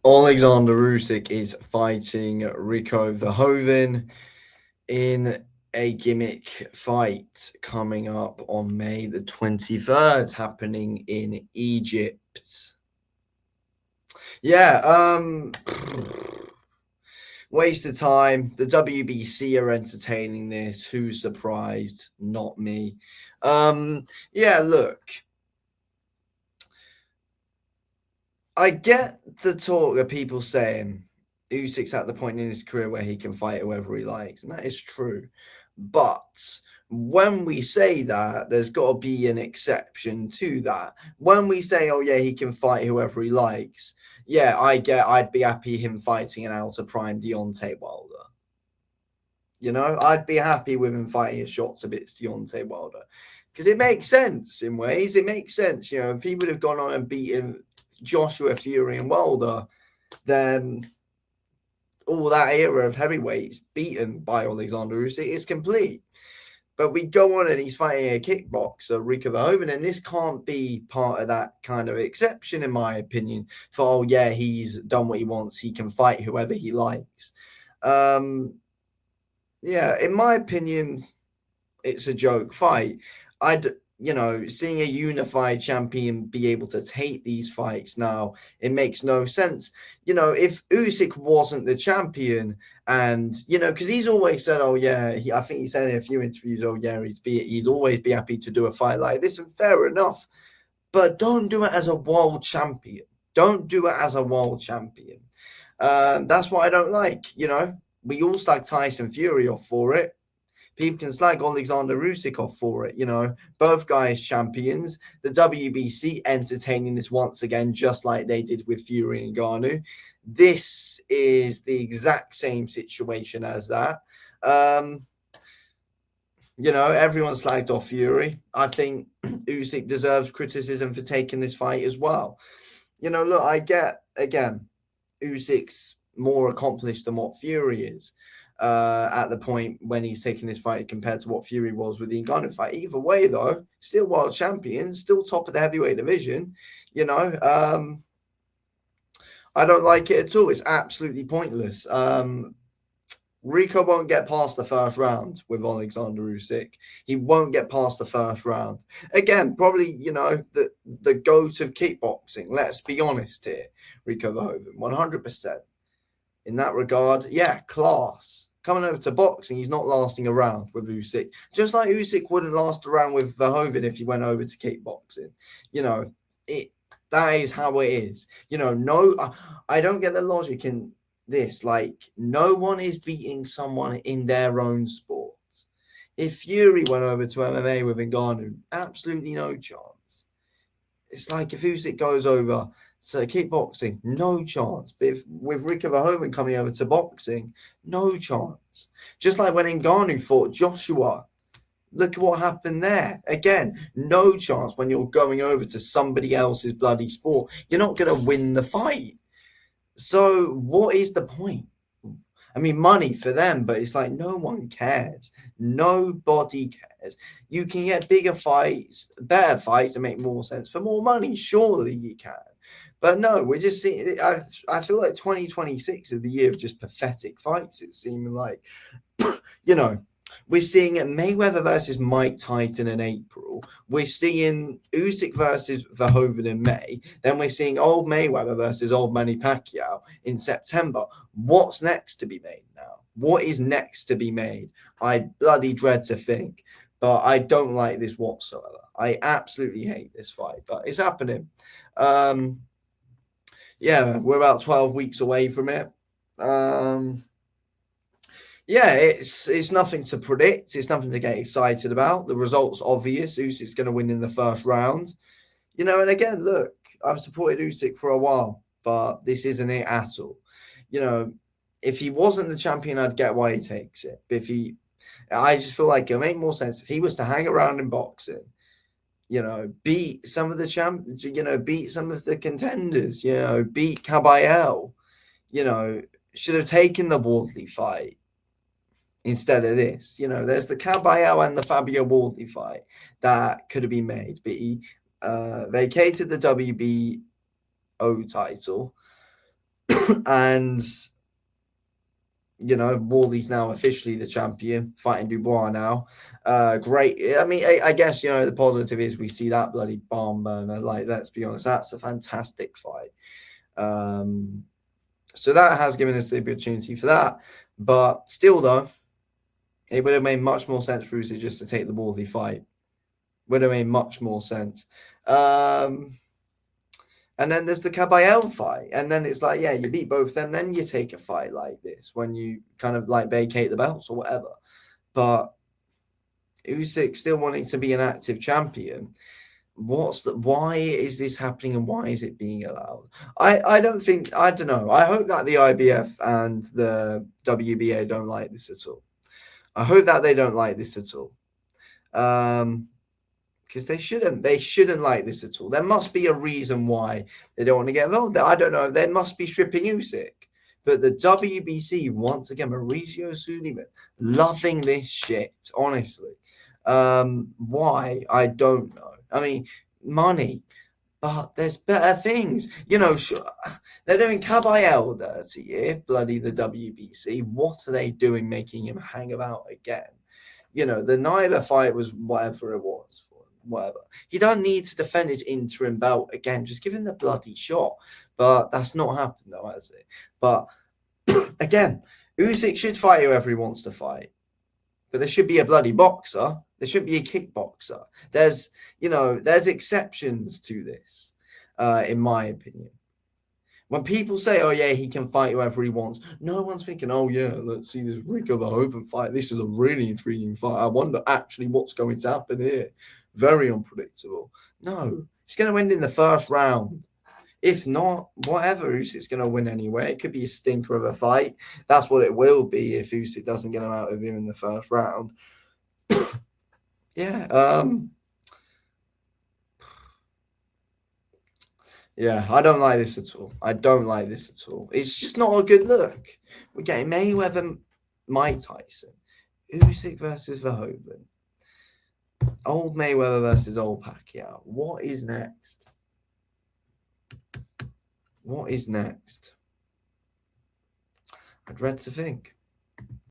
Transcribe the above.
Alexander Usyk is fighting Rico Verhoeven in a gimmick fight coming up on May the 23rd, happening in Egypt. Yeah, waste of time. The WBC are entertaining this. Who's surprised? Not me. Yeah, look, I get the talk of people saying Usyk's at the point in his career where he can fight whoever he likes, and that is true. But when we say that, there's got to be an exception to that. When we say, "Oh yeah, he can fight whoever he likes," yeah, I'd be happy him fighting an outer prime Deontay Wilder. You know, I'd be happy with him fighting his shots a bit Deontay Wilder because it makes sense in ways. It makes sense. You know, if he would have gone on and beaten Joshua Fury and Wilder, then all that era of heavyweights beaten by Alexander Usyk is complete. But we go on and he's fighting a kickboxer, Rico Verhoeven, and this can't be part of that kind of exception, in my opinion. For oh yeah, he's done what he wants, he can fight whoever he likes. Yeah, in my opinion, it's a joke fight. Seeing a unified champion be able to take these fights now, it makes no sense. If Usyk wasn't the champion, and because he's always said, "Oh yeah," I think he said in a few interviews, "Oh yeah, he'd always be happy to do a fight like this," and fair enough. But don't do it as a world champion. Don't do it as a world champion. That's what I don't like. We all slag Tyson Fury off for it. People can slag Alexander Usyk off for it. Both guys champions. The WBC entertaining this once again, just like they did with Fury and Ngannou. This is the exact same situation as that. Everyone slagged off Fury. I think Usyk deserves criticism for taking this fight as well. Look, I get, again, Usyk's more accomplished than what Fury is at the point when he's taking this fight compared to what Fury was with the Ngannou fight. Either way, though, still world champion, still top of the heavyweight division. I don't like it at all. It's absolutely pointless. Rico won't get past the first round with Alexander Usyk. He won't get past the first round. Again, probably, the GOAT of kickboxing. Let's be honest here. Rico Verhoeven, 100%. In that regard, yeah, class. Coming over to boxing, he's not lasting around with Usyk. Just like Usyk wouldn't last around with Verhoeven if he went over to kickboxing. That is how it is. No, I don't get the logic in this. Like, no one is beating someone in their own sport. If Fury went over to MMA with Ngannou, absolutely no chance. It's like if Usyk goes over to kickboxing, no chance. But with Rico Verhoeven coming over to boxing, no chance. Just like when Ngannou fought Joshua, look at what happened there. Again, no chance when you're going over to somebody else's bloody sport. You're not going to win the fight. So what is the point? I mean, money for them, but it's like no one cares. Nobody cares. You can get bigger fights, better fights, and make more sense for more money. Surely you can. But no, we're just seeing. I feel like 2026 is the year of just pathetic fights. It's seeming like, we're seeing Mayweather versus Mike Tyson in April. We're seeing Usyk versus Verhoeven in May. Then we're seeing old Mayweather versus old Manny Pacquiao in September. What's next to be made now? What is next to be made? I bloody dread to think, but I don't like this whatsoever. I absolutely hate this fight, but it's happening. Yeah, we're about 12 weeks away from it. Yeah, it's nothing to predict. It's nothing to get excited about. The result's obvious. Usyk's going to win in the first round. And again, look, I've supported Usyk for a while, but this isn't it at all. If he wasn't the champion, I'd get why he takes it. But I just feel like it'll make more sense if he was to hang around in boxing, beat some of the beat some of the contenders, beat Caballero, should have taken the Wardley fight instead of this. There's the Caballero and the Fabio Wardley fight that could have been made, but he vacated the WBO title And Wardley's now officially the champion, fighting Dubois now. Great. I mean, I guess the positive is we see that bloody barn burner. Like, let's be honest, that's a fantastic fight. So that has given us the opportunity for that. But still, though, it would have made much more sense for Usyk just to take the Wardley fight. Would have made much more sense. And then there's the Caballero fight. And then it's like, yeah, you beat both them, then you take a fight like this when you kind of like vacate the belts or whatever. But Usyk still wanting to be an active champion. Why is this happening and why is it being allowed? I don't know. I hope that the IBF and the WBA don't like this at all. I hope that they don't like this at all. Because they shouldn't like this at all. There must be a reason why they don't want to get involved. I don't know. They must be stripping Usyk. But the WBC, once again, Mauricio Suleiman, loving this shit, honestly. Why? I don't know. I mean, money, but there's better things. Sure, they're doing Caballero dirty here, bloody the WBC. What are they doing making him hang about again? The Naira fight was whatever it was. Whatever. He doesn't need to defend his interim belt again. Just give him the bloody shot. But that's not happened, though, has it? But again, Usyk should fight whoever he wants to fight. But there should be a bloody boxer. There shouldn't be a kickboxer. There's exceptions to this, in my opinion. When people say, oh, yeah, he can fight whoever he wants, no one's thinking, oh, yeah, let's see this Rico Verhoeven fight. This is a really intriguing fight. I wonder actually what's going to happen here. Very unpredictable. No, it's going to end in the first round. If not, whatever, Usyk's going to win anyway. It could be a stinker of a fight. That's what it will be if Usyk doesn't get him out of him in the first round. Yeah. Yeah, I don't like this at all. I don't like this at all. It's just not a good look. We're getting Mayweather, Mike Tyson, Usyk versus Verhoeven, old Mayweather versus old Pacquiao. What is next? What is next? I dread to think.